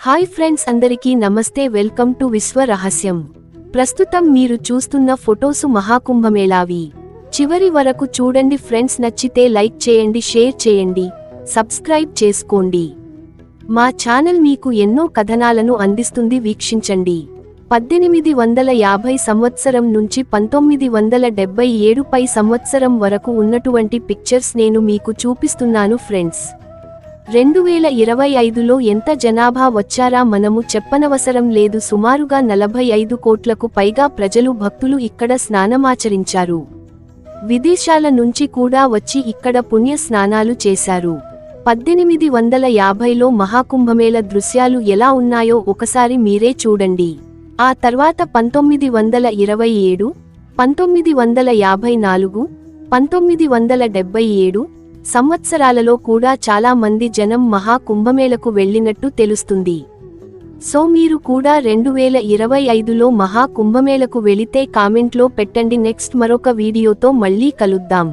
Hi friends, అందరికీ నమస్తే. Welcome to విశ్వ రహస్యం. ప్రస్తుతం మీరు చూస్తున్న ఫొటోసు మహాకుంభమేళావి. చివరి వరకు చూడండి ఫ్రెండ్స్. నచ్చితే లైక్ చేయండి, షేర్ చేయండి, సబ్స్క్రైబ్ చేసుకోండి. మా ఛానల్ మీకు ఎన్నో కథనాలను అందిస్తుంది, వీక్షించండి. 1850 సంవత్సరం నుంచి 1977 పై సంవత్సరం వరకు ఉన్నటువంటి పిక్చర్స్ నేను మీకు చూపిస్తున్నాను ఫ్రెండ్స్. 2025లో ఎంత జనాభా వచ్చారా మనము చెప్పనవసరం లేదు. సుమారుగా 45 కోట్లకు పైగా ప్రజలు, భక్తులు ఇక్కడ స్నానమాచరించారు. విదేశాల నుంచి కూడా వచ్చి ఇక్కడ పుణ్య స్నానాలు చేశారు. 1850లో మహాకుంభమేళ దృశ్యాలు ఎలా ఉన్నాయో ఒకసారి మీరే చూడండి. ఆ తర్వాత 1927, 1954, 1977 సంవత్సరాలలో కూడా చాలా మంది జనం మహా కుంభమేళకు వెళ్ళినట్టు తెలుస్తుంది. సో మీరు కూడా 2025లో మహా కుంభమేళకు వెళితే కామెంట్లో పెట్టండి. నెక్స్ట్ మరొక వీడియోతో మళ్ళీ కలుద్దాం.